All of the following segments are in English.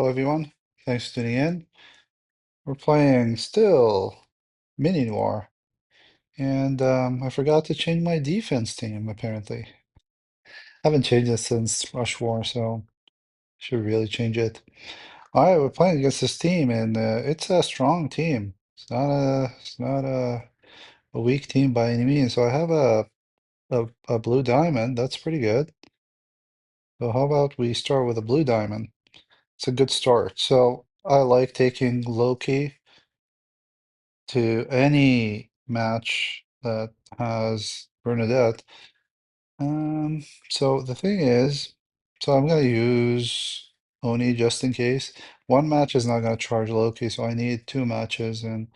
Hello, everyone. Thanks for tuning in. We're playing still Minion, and I forgot to change my defense team, apparently. I haven't changed it since Rush War, so should really change it. All right, we're playing against this team, and it's a strong team. It's not a weak team by any means. So I have a blue diamond. That's pretty good. So how about we start with a blue diamond? It's a good start. So I like taking Loki to any match that has Bernadette. So the thing is, so I'm gonna use Oni just in case. One match is not gonna charge Loki, so I need two matches and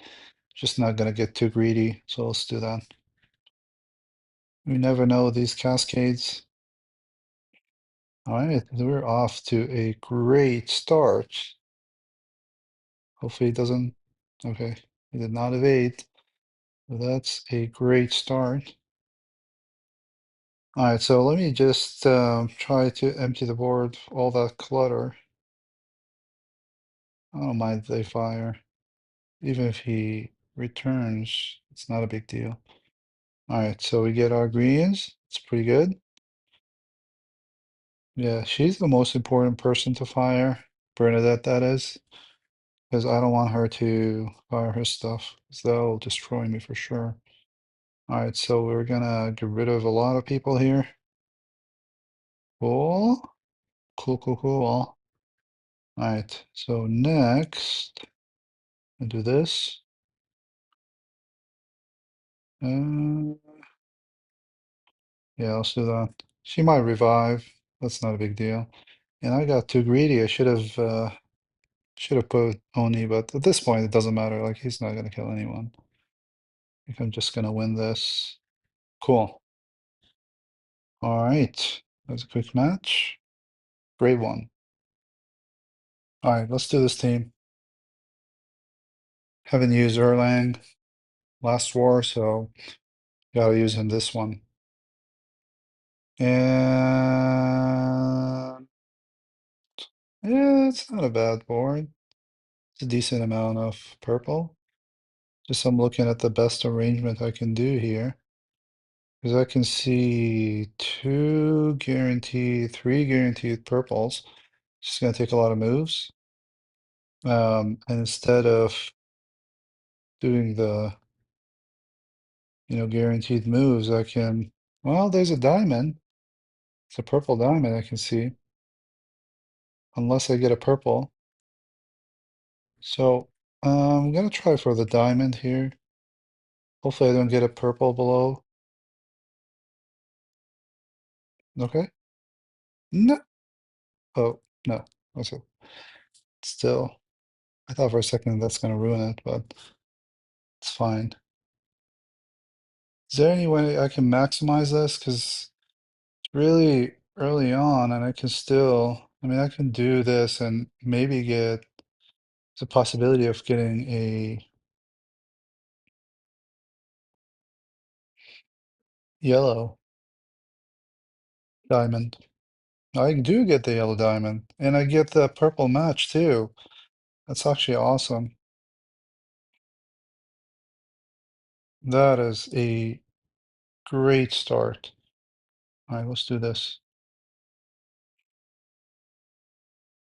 just not gonna get too greedy. So let's do that. We never know these cascades. All right, we're off to a great start. Hopefully it doesn't. Okay, he did not evade. So that's a great start. All right, so let me just try to empty the board, all that clutter. I don't mind if they fire. Even if he returns, it's not a big deal. All right, so we get our greens. It's pretty good. Yeah, she's the most important person to fire. Bernadette, that is. Because I don't want her to fire her stuff. Because that'll destroy me for sure. All right, so we're gonna get rid of a lot of people here. Cool. Cool, cool, cool. All right, so next. I'll do this. Uh, yeah, let's do that. She might revive. That's not a big deal. And I got too greedy. I should have put Oni, but at this point it doesn't matter. Like he's not gonna kill anyone. I think I'm just gonna win this. Cool. All right. That's a quick match. Great one. All right, let's do this team. Haven't used Erlang last war, so gotta use him this one. And yeah, it's not a bad board. It's a decent amount of purple. Just I'm looking at the best arrangement I can do here. Because I can see two guaranteed, three guaranteed purples. Just gonna take a lot of moves. And instead of doing the, guaranteed moves, I can, well, there's a diamond. It's a purple diamond I can see. Unless I get a purple. So I'm gonna try for the diamond here. Hopefully I don't get a purple below. Okay. No. Oh, no. That's it. Still, I thought for a second that's gonna ruin it, but it's fine. Is there any way I can maximize this? Because it's really early on and I can still, I mean, I can do this and maybe get the possibility of getting a yellow diamond. I do get the yellow diamond and I get the purple match too. That's actually awesome. That is a great start. All right, let's do this.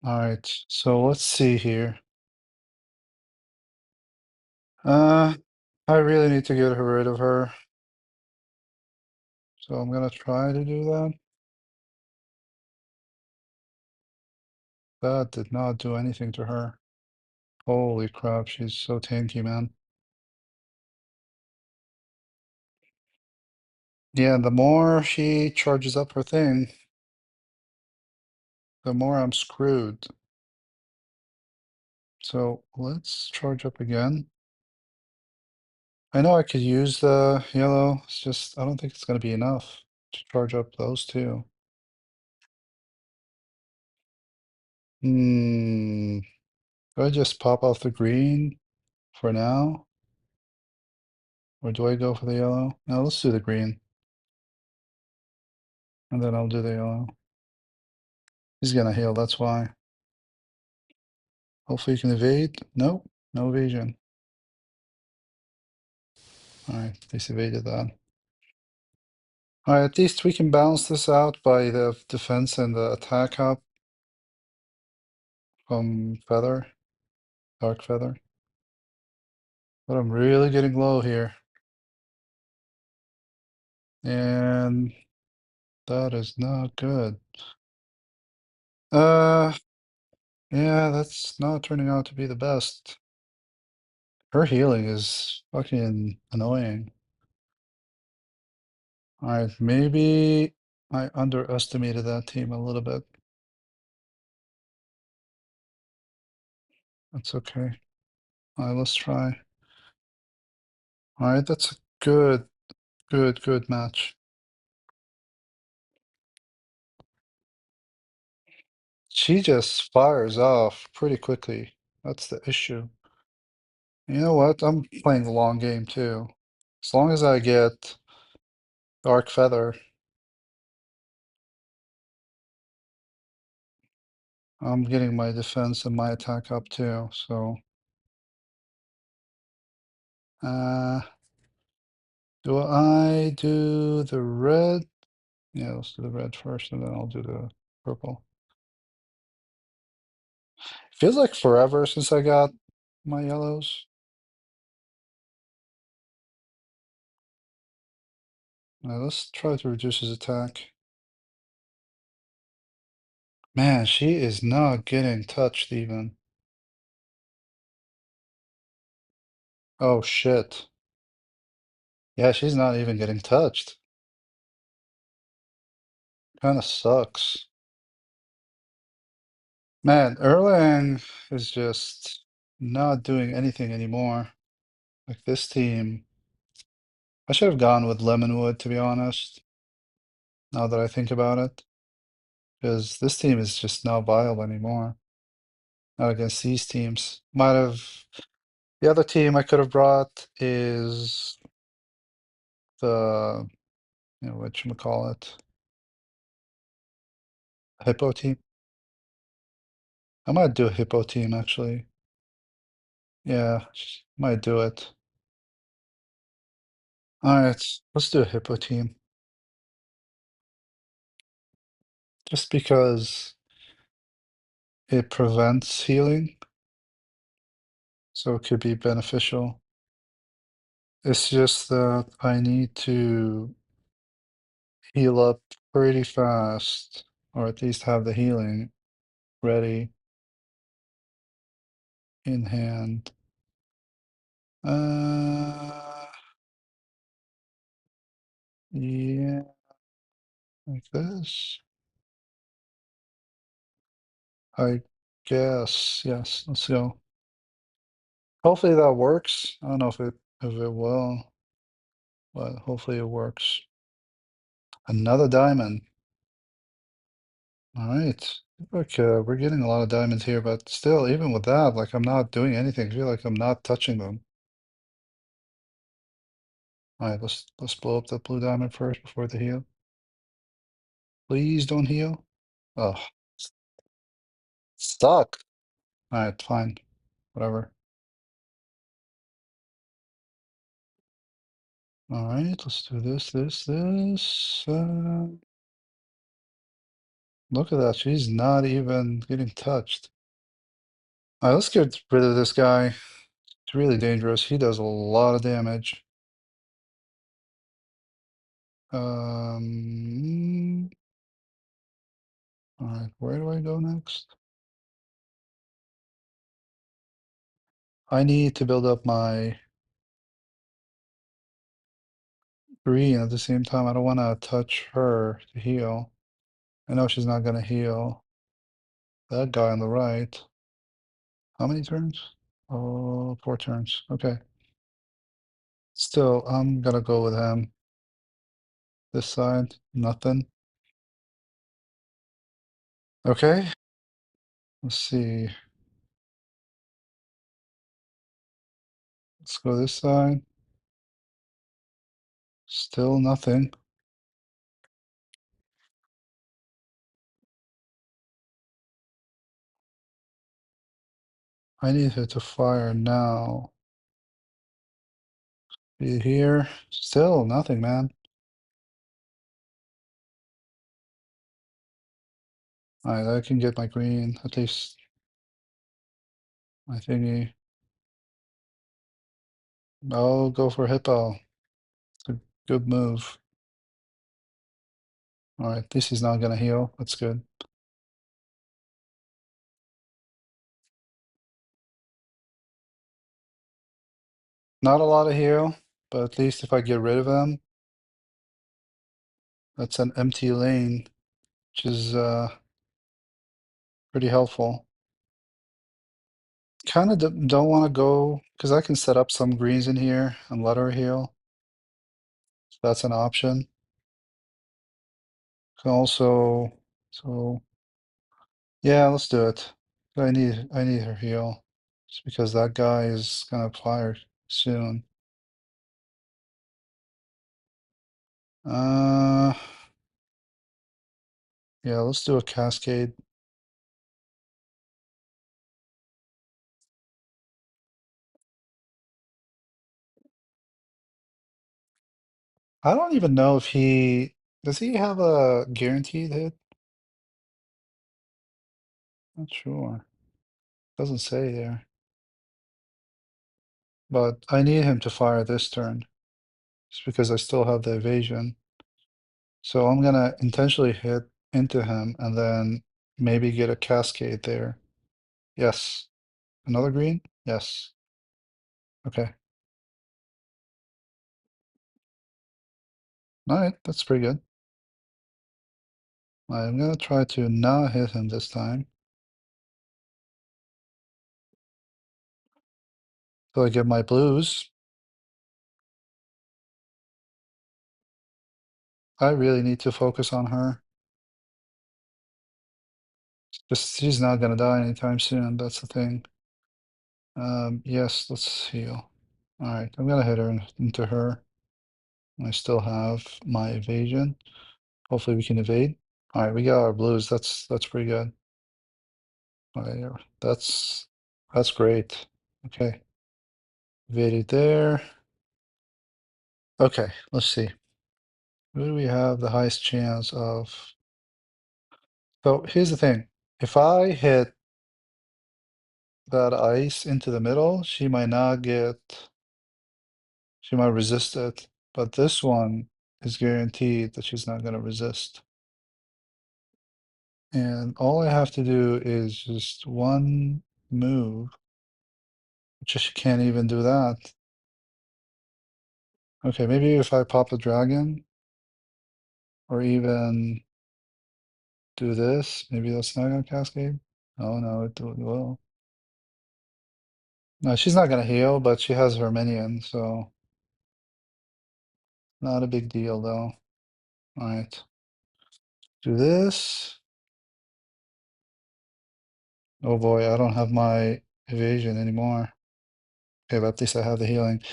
All right, so let's see here. Uh, I really need to get rid of her. So I'm gonna try to do that. That did not do anything to her. Holy crap, she's so tanky, man. Yeah, the more she charges up her thing, the more I'm screwed. So let's charge up again. I know I could use the yellow, it's just I don't think it's gonna be enough to charge up those two. Hmm. Do I just pop off the green for now? Or do I go for the yellow? No, let's do the green. And then I'll do the yellow. He's gonna heal, that's why. Hopefully you can evade. Nope, no evasion. Alright, at least evaded that. Alright, at least we can balance this out by the defense and the attack up from Feather, Dark Feather. But I'm really getting low here. And that is not good. Yeah, that's not turning out to be the best. Her healing is fucking annoying. Alright, maybe I underestimated that team a little bit. That's okay. Alright, let's try. Alright, that's a good match. She just fires off pretty quickly. That's the issue. You know what? I'm playing the long game too. As long as I get Dark Feather, I'm getting my defense and my attack up too, so. Do I do the red? Yeah, let's do the red first and then I'll do the purple. Feels like forever since I got my yellows. Now let's try to reduce his attack. Man, she is not getting touched even. Oh shit. Yeah, she's not even getting touched. Kinda sucks. Man, Erlang is just not doing anything anymore. Like this team. I should have gone with Lemonwood, to be honest, now that I think about it. Because this team is just not viable anymore. Not against these teams. Might have. The other team I could have brought is the, whatchamacallit, Hippo team. I might do a Hippo team actually. Yeah, might do it. Alright, let's do a Hippo team. Just because it prevents healing, so it could be beneficial. It's just that I need to heal up pretty fast, or at least have the healing ready in hand. Yeah, like this. I guess, yes, let's go. Hopefully that works. I don't know if it will, but hopefully it works. Another diamond. All right. Look, we're getting a lot of diamonds here, but still, even with that, like I'm not doing anything. I feel like I'm not touching them. All right, let's blow up that blue diamond first before the heal. Please don't heal. Oh, stuck. All right, fine, whatever. All right, let's do this. Look at that. She's not even getting touched. All right, let's get rid of this guy. It's really dangerous. He does a lot of damage. All right, where do I go next? I need to build up my green at the same time. I don't want to touch her to heal. I know she's not going to heal that guy on the right. How many turns? Oh, 4 turns. Okay. Still, I'm gonna go with him. This side, nothing. Okay. Let's see. Let's go this side. Still nothing. I need her to fire now. Be here. Still nothing, man. Alright, I can get my green, at least my thingy. Oh, go for hippo. It's a good move. Alright, this is not gonna heal. That's good. Not a lot of heal, but at least if I get rid of him, that's an empty lane, which is pretty helpful. Kind of don't want to go, because I can set up some greens in here and let her heal. So that's an option. Can also, so yeah, let's do it. I need her heal. Just because that guy is gonna fire soon. Uh yeah, let's do a cascade. I don't even know if does he have a guaranteed hit? Not sure. Doesn't say there. But I need him to fire this turn. Just because I still have the evasion. So I'm gonna intentionally hit into him and then maybe get a cascade there. Yes. Another green? Yes. Okay. Alright, that's pretty good. I'm gonna try to not hit him this time. So I get my blues. I really need to focus on her. Just she's not gonna die anytime soon, that's the thing. Yes, let's heal. Alright, I'm gonna hit her into her. I still have my evasion. Hopefully we can evade. Alright, we got our blues. That's pretty good. Alright, that's great. Okay. Evaded there. Okay, let's see. Who do we have the highest chance of? So here's the thing. If I hit that ice into the middle, she might not get, she might resist it. But this one is guaranteed that she's not going to resist. And all I have to do is just one move, which she can't even do that. Okay, maybe if I pop a dragon, or even do this, maybe that's not going to cascade. Oh no, it will. No, she's not going to heal, but she has her minion, so not a big deal though. All right, do this. Oh boy, I don't have my evasion anymore. Okay, but at least I have the healing.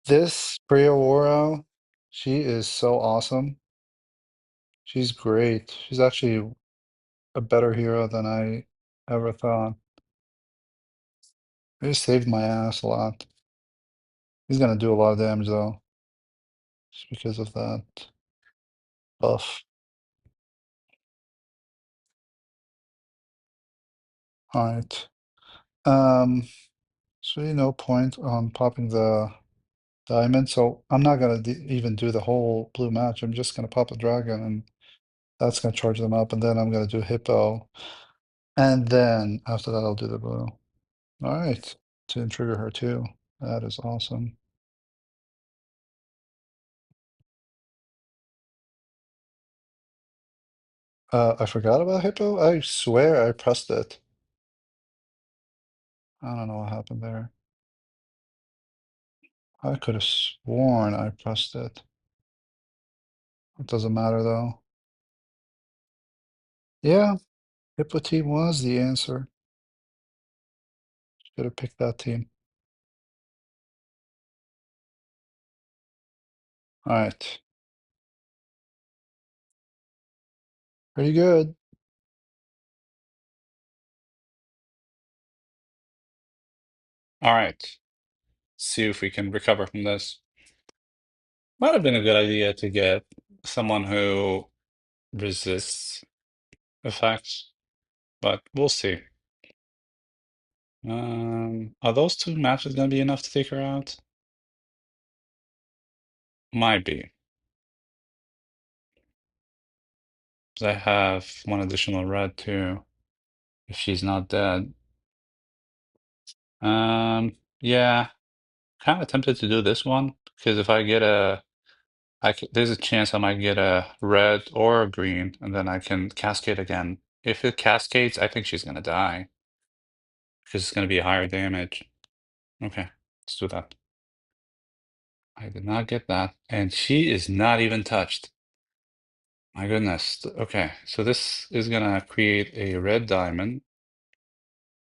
This Priya, she is so awesome. She's great. She's actually a better hero than I ever thought. It saved my ass a lot. He's gonna do a lot of damage though, just because of that buff. Alright. So no point on popping the diamond, so I'm not gonna even do the whole blue match. I'm just gonna pop a dragon and that's gonna charge them up, and then I'm gonna do hippo. And then after that I'll do the blue. Alright. Didn't trigger her too. That is awesome. I forgot about hippo? I swear I pressed it. I don't know what happened there. I could have sworn I pressed it. It doesn't matter though. Yeah, hippo team was the answer. Should have picked that team. Alright. Pretty good. All right. See if we can recover from this. Might have been a good idea to get someone who resists effects, but we'll see. Are those two matches gonna be enough to take her out? Might be. 'Cause I have one additional red too, if she's not dead. Yeah, kind of tempted to do this one because if I get there's a chance I might get a red or a green, and then I can cascade again. If it cascades, I think she's gonna die because it's gonna be higher damage. Okay, let's do that. I did not get that, and she is not even touched. My goodness. Okay, so this is gonna create a red diamond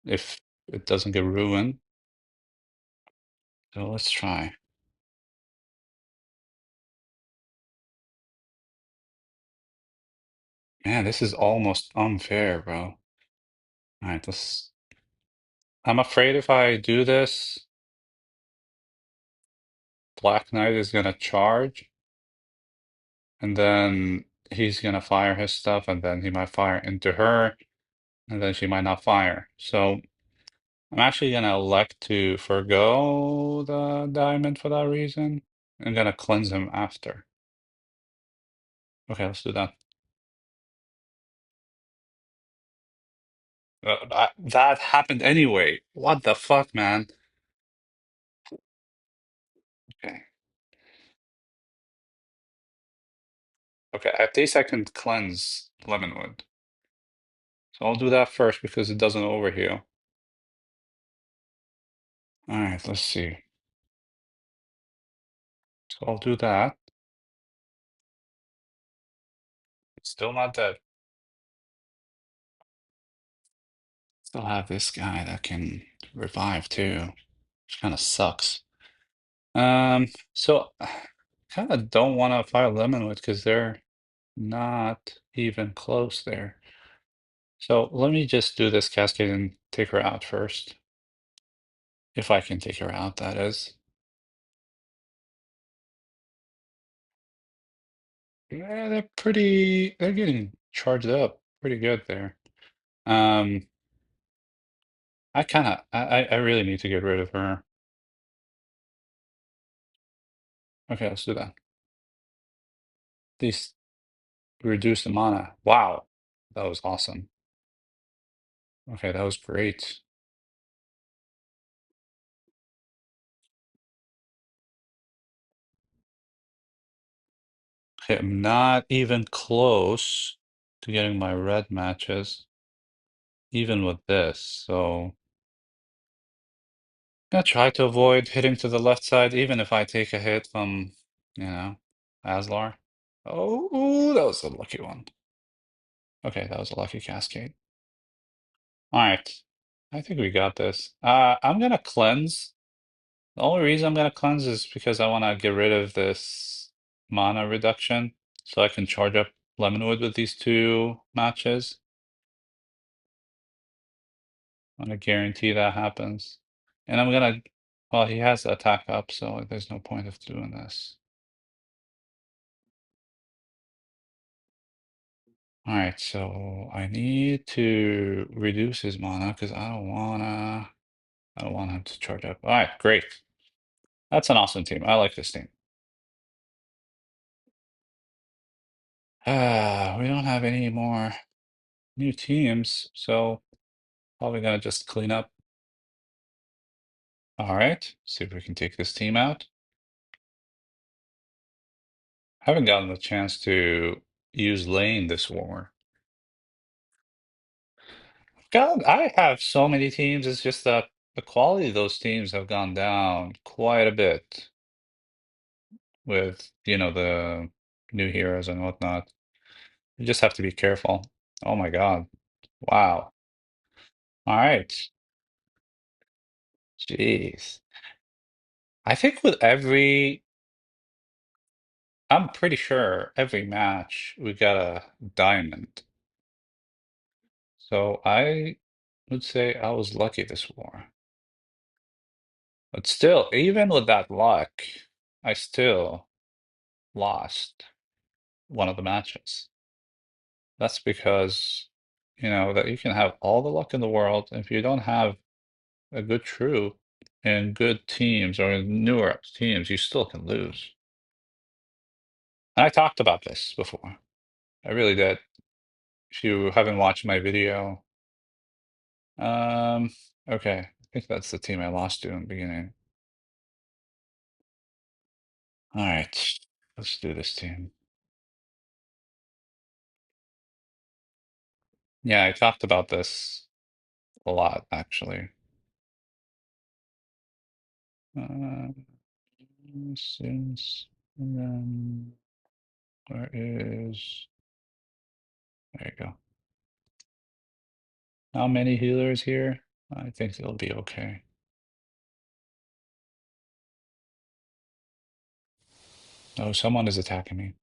if it doesn't get ruined. So let's try. Man, this is almost unfair, bro. All right, let's. I'm afraid if I do this, Black Knight is gonna charge, and then he's gonna fire his stuff, and then he might fire into her, and then she might not fire. So I'm actually gonna elect to forgo the diamond for that reason. I'm gonna cleanse him after. Okay, let's do that. That happened anyway. What the fuck, man? Okay. Okay, at least I can cleanse Lemonwood. So I'll do that first because it doesn't overheal. Alright, let's see. So I'll do that. It's still not dead. Still have this guy that can revive too, which kind of sucks. So kind of don't want to fire Lemonwood because they're not even close there. So let me just do this cascade and take her out first. If I can take her out, that is. Yeah, they're getting charged up pretty good there. Um, I really need to get rid of her. Okay, let's do that. At least reduce the mana. Wow, that was awesome. Okay, that was great. Okay, I'm not even close to getting my red matches, even with this. So I'm gonna try to avoid hitting to the left side, even if I take a hit from, Aslar. Oh, that was a lucky one. Okay, that was a lucky cascade. All right, I think we got this. I'm gonna cleanse. The only reason I'm gonna cleanse is because I want to get rid of this mana reduction, so I can charge up Lemonwood with these two matches. I'm gonna guarantee that happens. And well, he has attack up, so there's no point of doing this. All right, so I need to reduce his mana because I don't want him to charge up. All right, great. That's an awesome team. I like this team. We don't have any more new teams, so probably gonna just clean up. All right, see if we can take this team out. Haven't gotten the chance to use lane this war. God, I have so many teams. It's just that the quality of those teams have gone down quite a bit with, the new heroes and whatnot. You just have to be careful. Oh my God. Wow. All right. Jeez. I think I'm pretty sure every match we got a diamond. So I would say I was lucky this war. But still, even with that luck, I still lost one of the matches. That's because, that you can have all the luck in the world. If you don't have a good troop and good teams or newer teams, you still can lose. And I talked about this before. I really did. If you haven't watched my video, um, okay, I think that's the team I lost to in the beginning. All right, let's do this team. Yeah, I talked about this a lot, actually. Uh, since, and then where is, there you go. How many healers here? I think it'll be okay. Oh, someone is attacking me.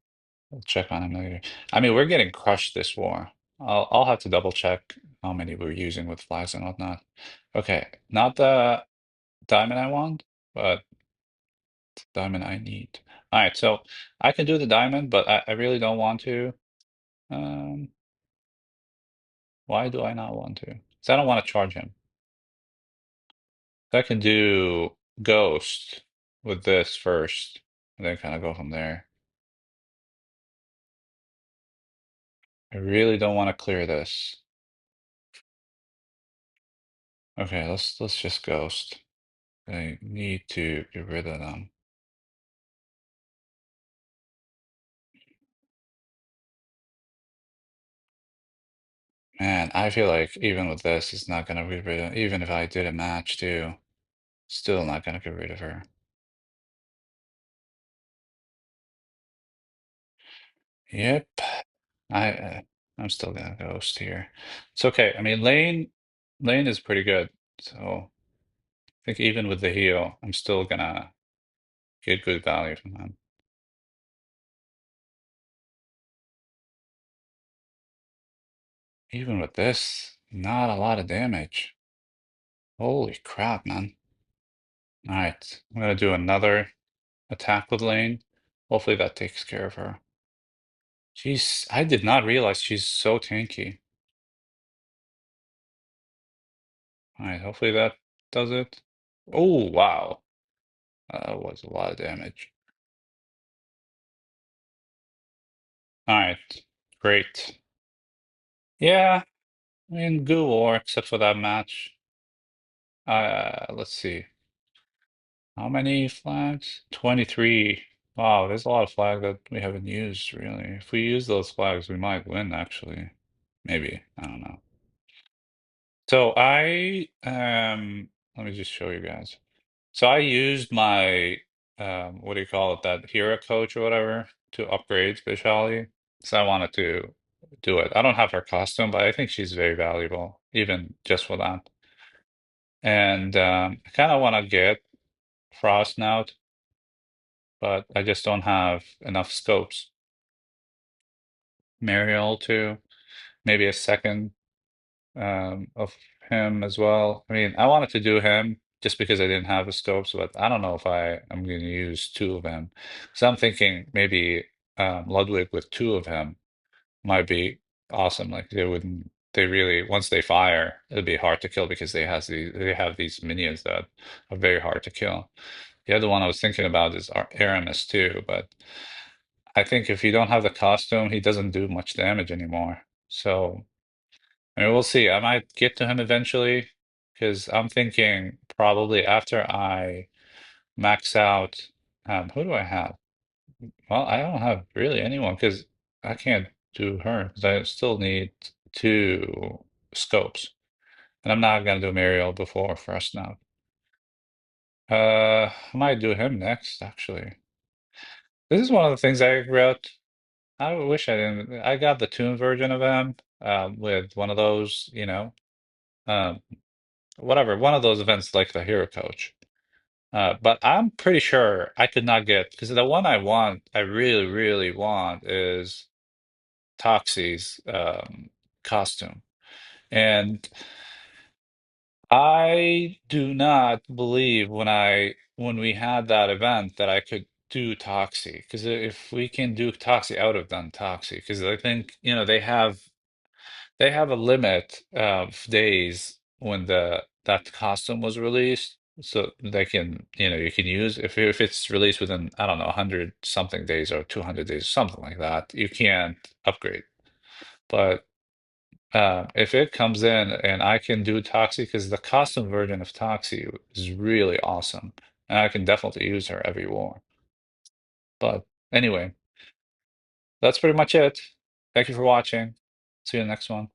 I'll check on him later. I mean, we're getting crushed this war. I'll have to double check how many we're using with flags and whatnot. Okay, not the diamond I want, but the diamond I need. All right, so I can do the diamond, but I really don't want to. Um, why do I not want to? Because I don't want to charge him. So I can do ghost with this first, and then kind of go from there. I really don't want to clear this. Okay, let's just ghost. I need to get rid of them. Man, I feel like even with this, it's not gonna get rid of. Even if I did a match too, still not gonna get rid of her. Yep, I I'm still gonna ghost here. It's okay. I mean, lane is pretty good. So I think even with the heal, I'm still gonna get good value from them. Even with this, not a lot of damage. Holy crap, man. All right, I'm gonna do another attack with lane. Hopefully that takes care of her. I did not realize she's so tanky. All right, hopefully that does it. Oh, wow. That was a lot of damage. All right, great. Yeah, I mean, good war, except for that match. Let's see. How many flags? 23. Wow, there's a lot of flags that we haven't used, really. If we use those flags, we might win, actually. Maybe. I don't know. So let me just show you guys. So I used my what do you call it, that hero coach or whatever to upgrade specialty. So I wanted to do it. I don't have her costume, but I think she's very valuable, even just for that. And I kind of want to get Frost now, but I just don't have enough scopes. Mariel too, maybe a second of him as well. I mean, I wanted to do him just because I didn't have the scopes, but I don't know if I'm going to use two of them. So I'm thinking maybe Ludwig with two of him might be awesome. Like they really, once they fire, it'll be hard to kill because they have these minions that are very hard to kill. The other one I was thinking about is Aramis too, but I think if you don't have the costume, he doesn't do much damage anymore. So. I mean, we'll see. I might get to him eventually because I'm thinking probably after I max out. Who do I have? Well, I don't have really anyone because I can't do her because I still need two scopes, and I'm not gonna do Mariel before first now. I might do him next, actually. This is one of the things I wrote. I wish I didn't. I got the tune version of him with one of those, um, whatever, one of those events like the Hero Coach. But I'm pretty sure I could not get because the one I want, I really, really want is Toxie's costume. And I do not believe when we had that event that I could do Toxie, because if we can do Toxie, I would have done Toxie, because I think they have a limit of days when the that costume was released, so they can you can use if it's released within I don't know 100 something days or 200 days something like that, you can't upgrade. But if it comes in and I can do Toxie, because the custom version of Toxie is really awesome, and I can definitely use her every war. But anyway, that's pretty much it. Thank you for watching. See you in the next one.